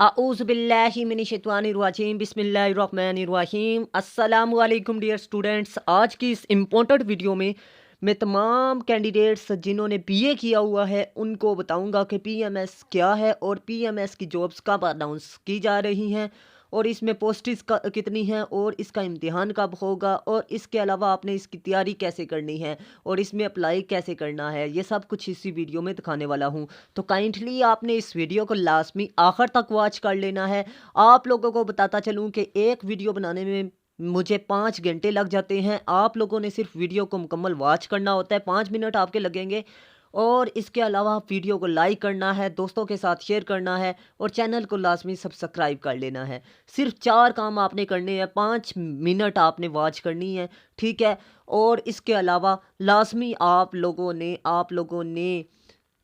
आऊज़ुबिल्लाहि मिनश्शैतानिर्रजीम बिस्मिल्लाहिर्रहमानिर्रहीम। अस्सलामु अलैकुम डियर स्टूडेंट्स। आज की इस इम्पोर्टेंट वीडियो में मैं तमाम कैंडिडेट्स जिन्होंने बीए किया हुआ है उनको बताऊंगा कि पीएमएस क्या है और पीएमएस की जॉब्स कब अनाउंस की जा रही हैं और इसमें पोस्ट्स कितनी हैं और इसका इम्तिहान कब होगा और इसके अलावा आपने इसकी तैयारी कैसे करनी है और इसमें अप्लाई कैसे करना है, ये सब कुछ इसी वीडियो में दिखाने वाला हूं। तो काइंडली आपने इस वीडियो को लाजमी आखिर तक वॉच कर लेना है। आप लोगों को बताता चलूं कि एक वीडियो बनाने में मुझे 5 घंटे लग जाते हैं। आप लोगों ने सिर्फ वीडियो को मुकम्मल वॉच करना होता है, 5 मिनट आपके लगेंगे। और इसके अलावा वीडियो को लाइक करना है, दोस्तों के साथ शेयर करना है और चैनल को लाजमी सब्सक्राइब कर लेना है। सिर्फ 4 काम आपने करने हैं, 5 मिनट आपने वॉच करनी है, ठीक है। और इसके अलावा लाजमी आप लोगों ने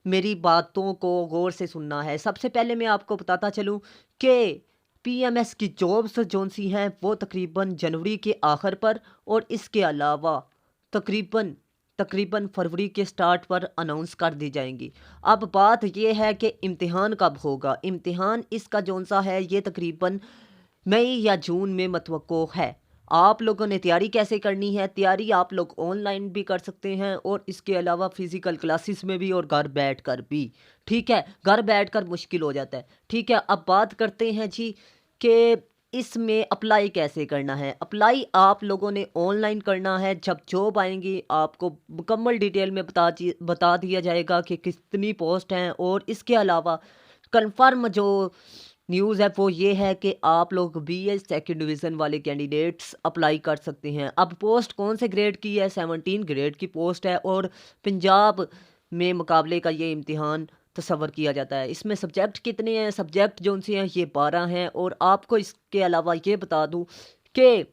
मेरी बातों को गौर से सुनना है। सबसे पहले मैं आपको बताता चलूं कि पीएमएस की जॉब्स जोन सी हैं वो तकरीबन जनवरी के आखिर पर और इसके अलावा तकरीबन तकरीबन फरवरी के स्टार्ट पर अनाउंस कर दी जाएंगी। अब बात ये है कि इम्तिहान कब होगा। इम्तिहान इसका जोन सा है ये तकरीबन मई या जून में मतवक्को है। आप लोगों ने तैयारी कैसे करनी है? तैयारी आप लोग ऑनलाइन भी कर सकते हैं और इसके अलावा फिज़िकल क्लासेस में भी और घर बैठकर भी, ठीक है। घर बैठकर मुश्किल हो जाता है, ठीक है। अब बात करते हैं जी कि इसमें अप्लाई कैसे करना है। अप्लाई आप लोगों ने ऑनलाइन करना है। जब जॉब आएंगी आपको मुकम्मल डिटेल में बता दिया जाएगा कि कितनी पोस्ट हैं और इसके अलावा कंफर्म जो न्यूज़ है वो ये है कि आप लोग बीए सेकंड डिवीज़न वाले कैंडिडेट्स अप्लाई कर सकते हैं। अब पोस्ट कौन से ग्रेड की है? 17 ग्रेड की पोस्ट है और पंजाब में मुकाबले का ये इम्तिहान तसव्वुर किया जाता है। इसमें सब्जेक्ट कितने हैं? सब्जेक्ट जो से हैं ये 12 हैं। और आपको इसके अलावा ये बता दूं कि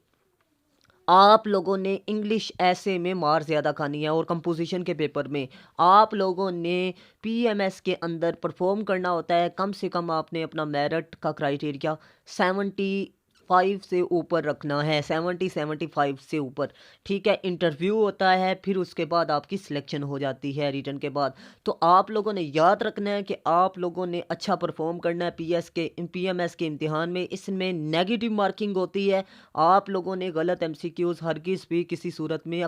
आप लोगों ने इंग्लिश ऐसे में मार ज़्यादा खानी है और कंपोजिशन के पेपर में आप लोगों ने पीएमएस के अंदर परफॉर्म करना होता है। कम से कम आपने अपना मेरिट का क्राइटेरिया 75 से ऊपर रखना है, 75 से ऊपर, ठीक है। इंटरव्यू होता है फिर उसके बाद आपकी सिलेक्शन हो जाती है रिटर्न के बाद। तो आप लोगों ने याद रखना है कि आप लोगों ने अच्छा परफॉर्म करना है पीएमएस के इम्तिहान में। इसमें नेगेटिव मार्किंग होती है। आप लोगों ने गलत एमसीक्यूज हरगिज़ भी किसी सूरत में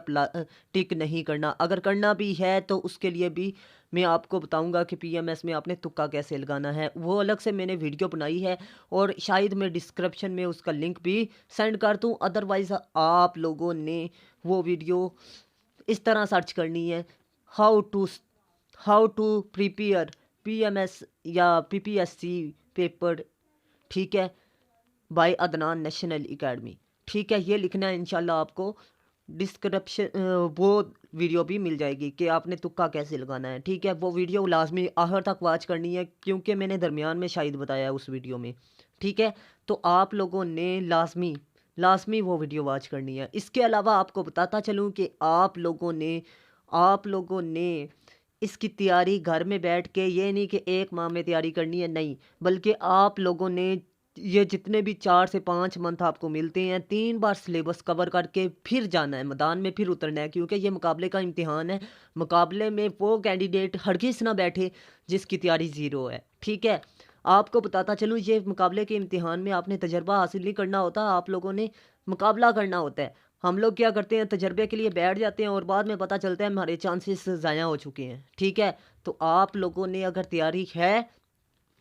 टिक नहीं करना। अगर करना भी है तो उसके लिए भी मैं आपको बताऊंगा कि पीएमएस में आपने तुक्का कैसे लगाना है, वो अलग से मैंने वीडियो बनाई है और शायद मैं डिस्क्रिप्शन में उसका लिंक भी सेंड कर दूं। अदरवाइज़ आप लोगों ने वो वीडियो इस तरह सर्च करनी है, how to how to prepare PMS या पीपीएससी पेपर, ठीक है, बाय अदनान नेशनल एकेडमी, ठीक है। ये लिखना है, इंशाल्लाह आपको डिस्क्रिप्शन वो वीडियो भी मिल जाएगी कि आपने तुक्का कैसे लगाना है, ठीक है। वो वीडियो लाजमी आखिर तक वॉच करनी है क्योंकि मैंने दरमियान में शायद बताया है उस वीडियो में, ठीक है। तो आप लोगों ने लाजमी लाजमी वो वीडियो वॉच करनी है। इसके अलावा आपको बताता चलूँ कि आप लोगों ने इसकी तैयारी घर में बैठ के, ये नहीं कि 1 माह में तैयारी करनी है, नहीं, बल्कि आप लोगों ने ये जितने भी 4 से 5 मंथ आपको मिलते हैं 3 बार सिलेबस कवर करके फिर जाना है मैदान में, फिर उतरना है क्योंकि ये मुकाबले का इम्तिहान है। मुकाबले में वो कैंडिडेट हरगिज़ ना बैठे जिसकी तैयारी ज़ीरो है, ठीक है। आपको बताता चलूँ ये मुकाबले के इम्तिहान में आपने तजर्बा हासिल नहीं करना होता, आप लोगों ने मुकाबला करना होता है। हम लोग क्या करते हैं, तजर्बे के लिए बैठ जाते हैं और बाद में पता चलता है हमारे चांसेस ज़ाया हो चुके हैं, ठीक है। तो आप लोगों ने अगर तैयारी है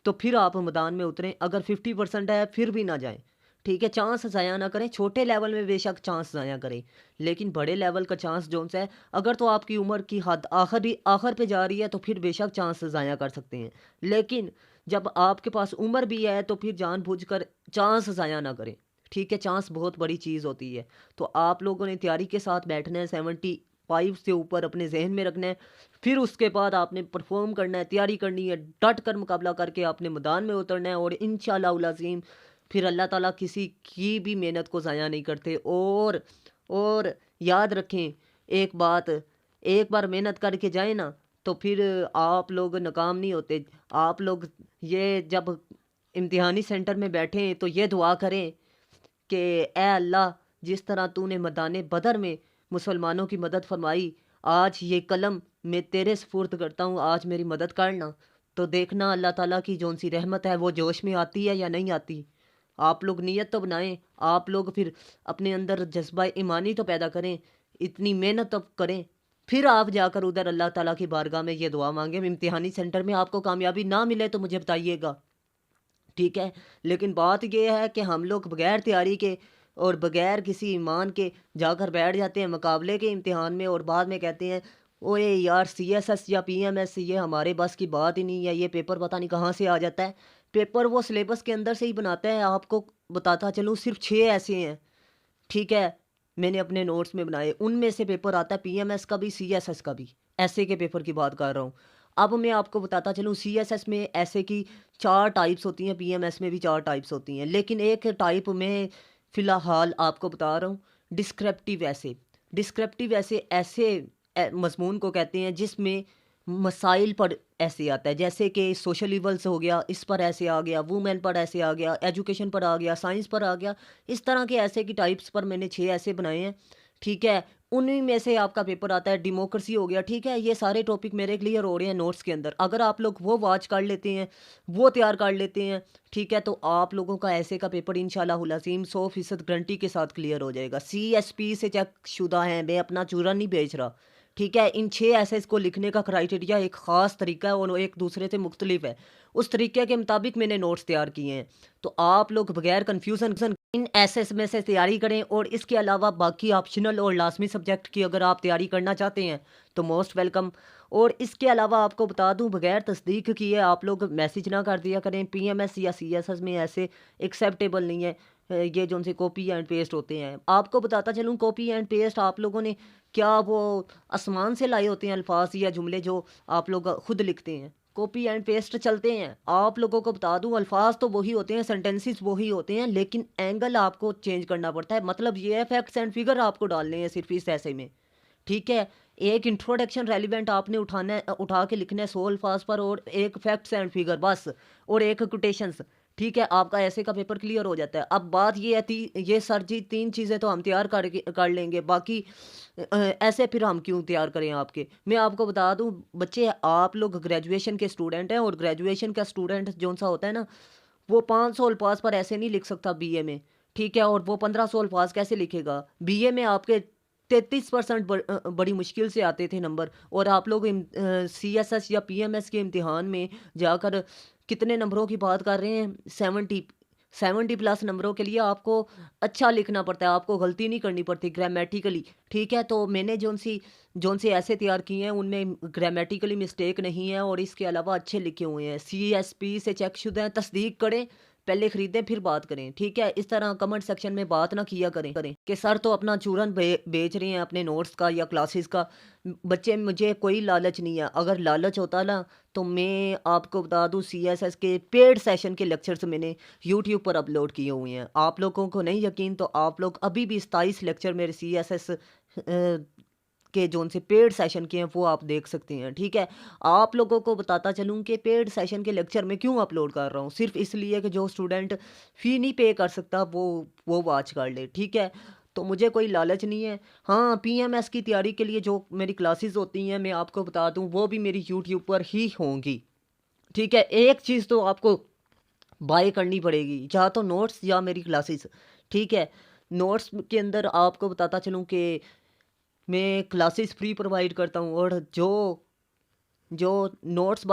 तो फिर आप मैदान में उतरें। अगर 50% है फिर भी ना जाएं, ठीक है। चांस ज़ाया ना करें। छोटे लेवल में बेशक चांस ज़ाया करें लेकिन बड़े लेवल का चांस जोन सा है, अगर तो आपकी उम्र की हद आखिर पे जा रही है तो फिर बेशक चांस ज़ाया कर सकते हैं। लेकिन जब आपके पास उम्र भी है तो फिर जानबूझकर चांस ज़ाया ना करें, ठीक है। चांस बहुत बड़ी चीज़ होती है। तो आप लोगों ने तैयारी के साथ बैठना है, 75 से ऊपर अपने जहन में रखना है। फिर उसके बाद आपने परफॉर्म करना है, तैयारी करनी है, डट कर मुकाबला करके आपने मैदान में उतरना है और इंशाल्लाह उल अज़ीम फिर अल्लाह ताला किसी की भी मेहनत को ज़ाया नहीं करते। और याद रखें एक बात, एक बार मेहनत करके जाए ना तो फिर आप लोग नाकाम नहीं होते। आप लोग ये जब इम्तिहानी सेंटर में बैठें तो ये दुआ करें कि ए अल्लाह, जिस तरह तूने मैदान बदर में मुसलमानों की मदद फरमाई, आज ये कलम मैं तेरे सुपुर्द करता हूँ, आज मेरी मदद करना। तो देखना अल्लाह ताला की जौन सी रहमत है वो जोश में आती है या नहीं आती। आप लोग नीयत तो बनाएं, आप लोग फिर अपने अंदर जज्बा ईमानी तो पैदा करें, इतनी मेहनत तो करें, फिर आप जाकर उधर अल्लाह ताला की बारगाह में ये दुआ मांगें। इम्तिहानी सेंटर में आपको कामयाबी ना मिले तो मुझे बताइएगा, ठीक है। लेकिन बात ये है कि हम लोग बगैर तैयारी के और बगैर किसी ईमान के जाकर बैठ जाते हैं मुकाबले के इम्तिहान में और बाद में कहते हैं ओए यार सीएसएस या पीएमएस ये हमारे बस की बात ही नहीं है, ये पेपर पता नहीं कहाँ से आ जाता है। पेपर वो सिलेबस के अंदर से ही बनाता है। आपको बताता चलूँ सिर्फ 6 ऐसे हैं, ठीक है, मैंने अपने नोट्स में बनाए, उनमें से पेपर आता है पीएमएस का भी सीएसएस का भी। ऐसे के पेपर की बात कर रहा हूँ। अब मैं आपको बताता चलूँ सीएसएस में ऐसे की 4 टाइप्स होती हैं, पीएमएस में भी 4 टाइप्स होती हैं, लेकिन एक टाइप में फ़िलहाल आपको बता रहा हूँ डिस्क्रिप्टिव ऐसे। डिस्क्रिप्टिव ऐसे ऐसे मज़मून को कहते हैं जिसमें मसाइल पर ऐसे आता है, जैसे कि सोशल इवल्स हो गया, इस पर ऐसे आ गया, वुमेन पर ऐसे आ गया, एजुकेशन पर आ गया, साइंस पर आ गया। इस तरह के ऐसे की टाइप्स पर मैंने 6 ऐसे बनाए हैं, ठीक है। उन्हीं में से आपका पेपर आता है। डेमोक्रेसी हो गया, ठीक है। ये सारे टॉपिक मेरे क्लियर हो रहे हैं नोट्स के अंदर। अगर आप लोग वो वॉच कर लेते हैं, वो तैयार कर लेते हैं, ठीक है, तो आप लोगों का ऐसे का पेपर इंशाल्लाहुल अज़ीम 100% गारंटी के साथ क्लियर हो जाएगा। सीएसपी से चेक शुदा है, मैं अपना चूरा नहीं बेच रहा, ठीक है। इन 6 एसेस को लिखने का क्राइटेरिया एक ख़ास तरीका है और वो एक दूसरे से मुख्तलिफ है। उस तरीके के मुताबिक मैंने नोट्स तैयार किए हैं। तो आप लोग बगैर कन्फ्यूज़न इन एसेस में से तैयारी करें। और इसके अलावा बाकी ऑप्शनल और लाजमी सब्जेक्ट की अगर आप तैयारी करना चाहते हैं तो मोस्ट वेलकम। और इसके अलावा आपको बता दूं बगैर तस्दीक किए आप लोग मैसेज ना कर दिया करें। पीएमएस या सीएसएस में ऐसे एक्सेप्टेबल नहीं है ये जो उनसे कॉपी एंड पेस्ट होते हैं। आपको बताता चलूँ कॉपी एंड पेस्ट आप लोगों ने क्या वो आसमान से लाए होते हैं अल्फाज या जुमले जो आप लोग खुद लिखते हैं? कॉपी एंड पेस्ट चलते हैं। आप लोगों को बता दूं अल्फाज तो वही होते हैं, सेंटेंसेस वही होते हैं, लेकिन एंगल आपको चेंज करना पड़ता है। मतलब ये है फैक्ट्स एंड फिगर आपको डालने हैं सिर्फ इस ऐसे में, ठीक है। एक इंट्रोडक्शन रेलिवेंट आपने उठाना है, उठा के लिखना है 100 अल्फाज पर, और एक फैक्ट्स एंड फिगर बस, और एक कोटेशंस, ठीक है। आपका ऐसे का पेपर क्लियर हो जाता है। अब बात ये है ये सर जी 3 चीज़ें तो हम तैयार कर लेंगे, बाकी ऐसे फिर हम क्यों तैयार करें आपके? मैं आपको बता दूं बच्चे, आप लोग ग्रेजुएशन के स्टूडेंट हैं और ग्रेजुएशन का स्टूडेंट जो सा होता है ना, वो 500 अल्फाज पर ऐसे नहीं लिख सकता बीए में, ठीक है। और वो 1500 अल्फाज कैसे लिखेगा? बीए में आपके 33% बड़ी मुश्किल से आते थे नंबर, और आप लोग सीएसएस या पीएमएस के इम्तिहान में जाकर कितने नंबरों की बात कर रहे हैं? 70 प्लस नंबरों के लिए आपको अच्छा लिखना पड़ता है, आपको गलती नहीं करनी पड़ती ग्रामेटिकली, ठीक है। तो मैंने जोन से ऐसे तैयार किए हैं उनमें ग्रामेटिकली मिस्टेक नहीं है और इसके अलावा अच्छे लिखे हुए हैं, सीएसपी से चेक शुदा हैं। तस्दीक करें, पहले खरीदें फिर बात करें, ठीक है। इस तरह कमेंट सेक्शन में बात ना किया करें कि सर तो अपना चूरन बेच रहे हैं अपने नोट्स का या क्लासेस का। बच्चे मुझे कोई लालच नहीं है। अगर लालच होता ना तो मैं आपको बता दूं सीएसएस के पेड सेशन के लेक्चर्स मैंने यूट्यूब पर अपलोड किए हुए हैं। आप लोगों को नहीं यकीन तो आप लोग अभी भी 27 लेक्चर मेरे सीएसएस के जोन से पेड सेशन के हैं वो आप देख सकते हैं, ठीक है। आप लोगों को बताता चलूँ कि पेड सेशन के लेक्चर में क्यों अपलोड कर रहा हूँ, सिर्फ इसलिए कि जो स्टूडेंट फ़ी नहीं पे कर सकता वो वॉच कर ले, ठीक है। तो मुझे कोई लालच नहीं है। हाँ, पीएमएस की तैयारी के लिए जो मेरी क्लासेस होती हैं मैं आपको बता दूँ वो भी मेरी यूट्यूब पर ही होंगी, ठीक है। एक चीज़ तो आपको बाय करनी पड़ेगी, या तो नोट्स या मेरी क्लासेस, ठीक है। नोट्स के अंदर आपको बताता चलूँ कि मैं क्लासेस फ्री प्रोवाइड करता हूँ, और जो जो नोट्स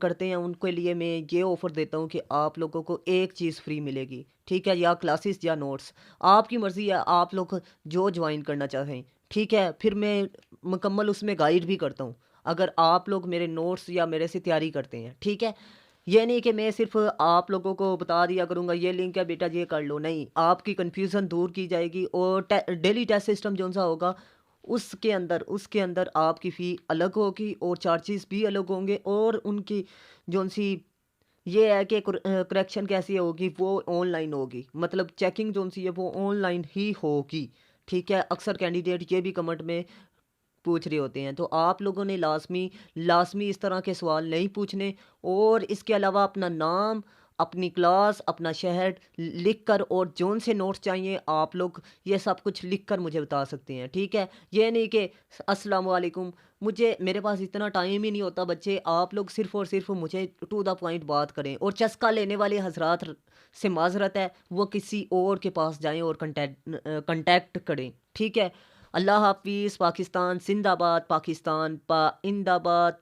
करते हैं उनके लिए मैं ये ऑफ़र देता हूँ कि आप लोगों को एक चीज़ फ्री मिलेगी, ठीक है, या क्लासेस या नोट्स, आपकी मर्ज़ी है आप लोग जो ज्वाइन करना चाहें, ठीक है। फिर मैं मुकम्मल उसमें गाइड भी करता हूँ अगर आप लोग मेरे नोट्स या मेरे से तैयारी करते हैं, ठीक है। ये नहीं कि मैं सिर्फ आप लोगों को बता दिया करूँगा ये लिंक है बेटा ये कर लो, नहीं, आपकी कन्फ्यूज़न दूर की जाएगी। और डेली टेस्ट सिस्टम जो सा होगा उसके अंदर आपकी फ़ी अलग होगी और चार्जेस भी अलग होंगे, और उनकी जो सी ये है कि करेक्शन कैसी होगी वो ऑनलाइन होगी, मतलब चेकिंग जो सी है वो ऑनलाइन ही होगी, ठीक है। अक्सर कैंडिडेट ये भी कमेंट में पूछ रहे होते हैं, तो आप लोगों ने लाजमी लाजमी इस तरह के सवाल नहीं पूछने। और इसके अलावा अपना नाम, अपनी क्लास, अपना शहर लिख कर, और जोन से नोट्स चाहिए आप लोग ये सब कुछ लिख कर मुझे बता सकते हैं, ठीक है। ये नहीं कि अस्सलाम वालेकुम, मुझे मेरे पास इतना टाइम ही नहीं होता बच्चे, आप लोग सिर्फ़ और सिर्फ़ मुझे टू द पॉइंट बात करें। और चस्का लेने वाले हज़रात से माज़रत है, वो किसी और के पास जाएँ और कॉन्टैक्ट करें, ठीक है। अल्लाह हाफ़िज़। पाकिस्तान ज़िंदाबाद, पाकिस्तान पाइंदाबाद।